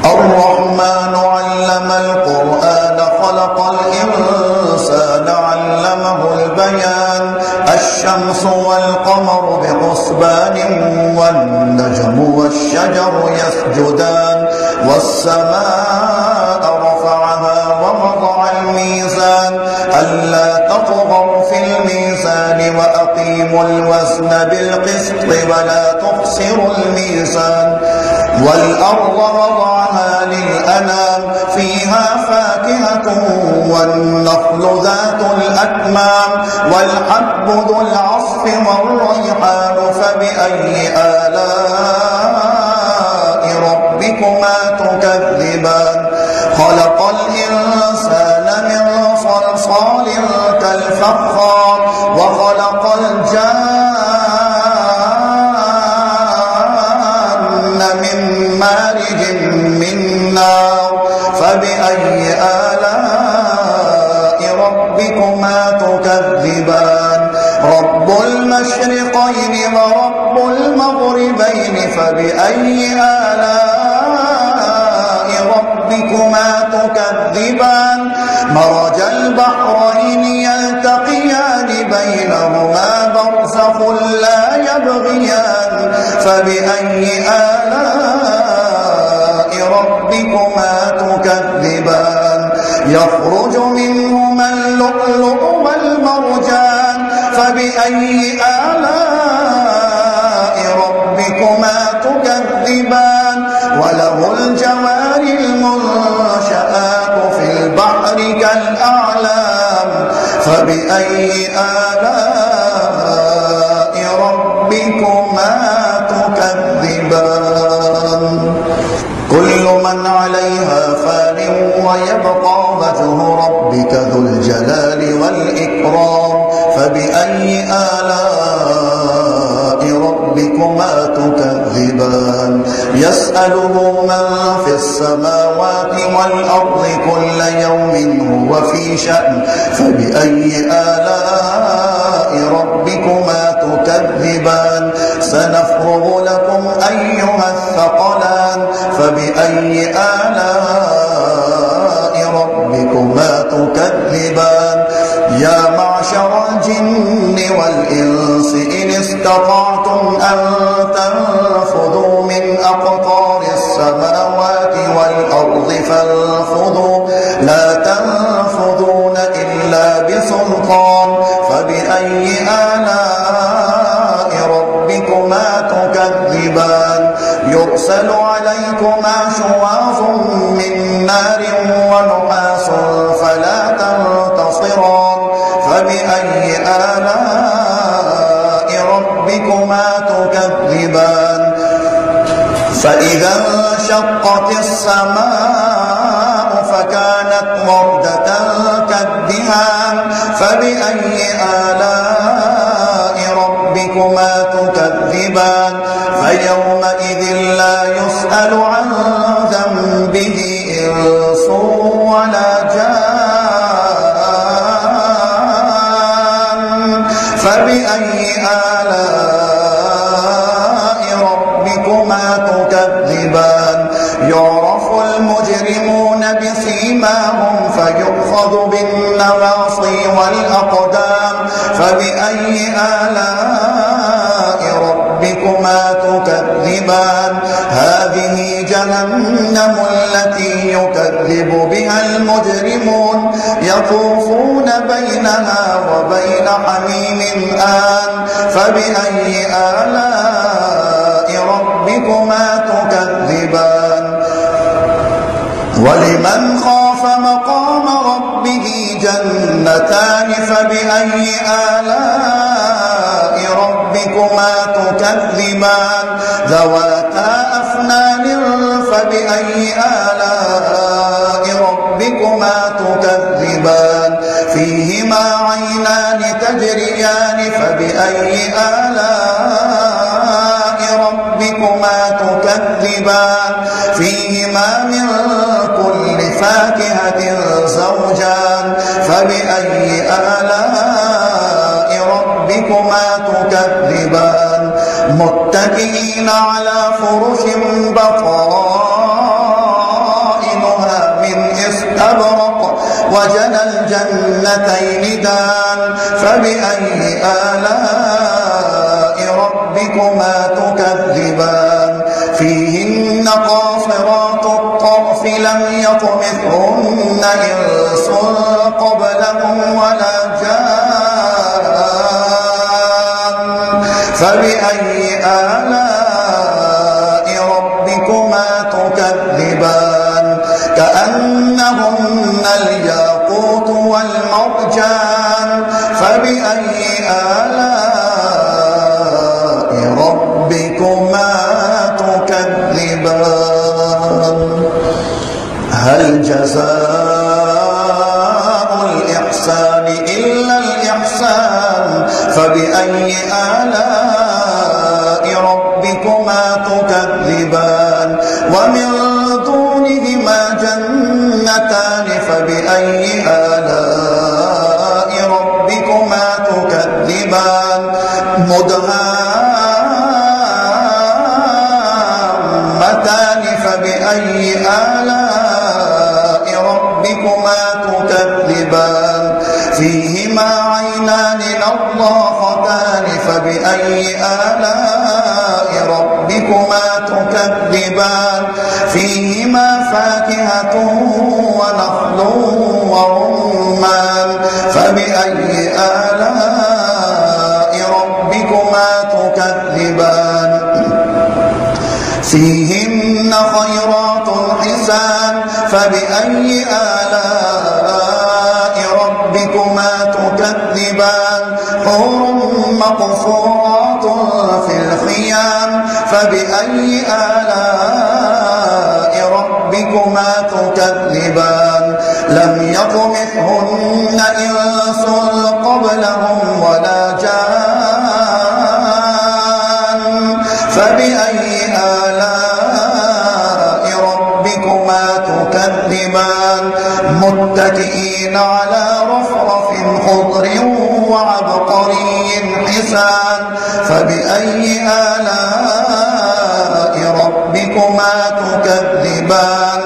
الرحمن علم القرآن خلق الإنسان علمه البيان الشمس والقمر بحسبان والنجم والشجر يسجدان والسماء رفعها ووضع الميزان ألا تطغوا في الميزان وأقيموا الوزن بالقسط ولا تخسروا الميزان والأرض وضعها للأنام فيها فاكهة والنخل ذات الأكمام والحب ذو العصف والريحان فبأي آلاء ربكما تكذبان خلق الإنسان من صلصال كالفخار وخلق الجان من مارج من نار فبأي آلاء ربكما تكذبان رب المشرقين ورب المغربين فبأي آلاء ربكما تكذبان مرج البحرين يلتقيان بينهما برزخ لا يبغيان فبأي آلاء ربكما تكذبان يخرج منهما اللؤلؤ والمرجان فبأي آلاء ربكما تكذبان وله الجوار المنشآت في البحر كالأعلام فبأي آلاء ربكما تكذبان كل من عليها فان ويبقى وجه ربك ذو الجلال والإكرام فبأي آلاء ربكما تكذبان يسأله من في السماوات والأرض كل يوم هو في شأن فبأي آلاء ربكما تكذبان سنفرغ لكم أيها الثقلان فبأي آلاء ربكما تكذبان يا معشر الجن والإنس إن استطعتم أن تنفذوا من أقطار السماوات والأرض فانفذوا لا تنفذون إلا بسلطان فبأي آلاء ربكما تكذبان يرسل عليكما شواظ من نار ونحاس فلا تنتصران فبأي آلاء ربكما تكذبان فإذا انشقت السماء فكانت وردة كالدهان فبأي آلاء ربكما تكذبان فيومئذ لا يسأل عن ذنبه إنس ولا جان فبأي آلاء ربكما تكذبان يعرف المجرمون بسيماهم فيؤخذ بالنواصي والأقدام فبأي آلاء ربكما تكذبان هذه جهنم التي يكذب بها المجرمون يطوفون بينها وبين حميم آن فبأي آلاء ربكما تكذبان ولمن خاف مقام ربه جنتان فبأي آلاء ربكما تكذبان ذواتا أفنان فبأي آلاء ربكما تكذبان فيهما عينان تجريان فبأي آلاء ربكما تكذبان فيهما من كل فاكهة زوجان فبأي آلاء ربكما تكذبان متكئين على فرش بطائنها من استبرق وجنى الجنتين دان فبأي آلاء ربكما تكذبان فيهن قاصرات الطرف لم يطمثهن إنس قبلهم ولا جان فبأي آلاء ربكما تكذبان كأنهن الياقوت والمرجان فبأي آلاء ربكما تكذبان هل جزاء الإحسان إلا الإحسان فبأي آلاء ربكما تكذبان ومن دونهما جنتان فبأي آلاء ربكما تكذبان مدهامتان فبأي آلاء ربكما تكذبان فيهما عينان نضاختان فبأي آلاء ربكما تكذبان فيهما فاكهة ونخل ورمان فبأي آلاء ربكما تكذبان فيهن خيرات حسان فبأي آلاء ربكما تكذبان حور مقصورات في الخيام فبأي آلاء ربكما تكذبان لم يطمثهن إنس قبلهم ولا جان فبأي آلاء ربكما تكذبان متكئين على رفرف خضر وعبقري حسان فبأي آلاء ربكما تكذبان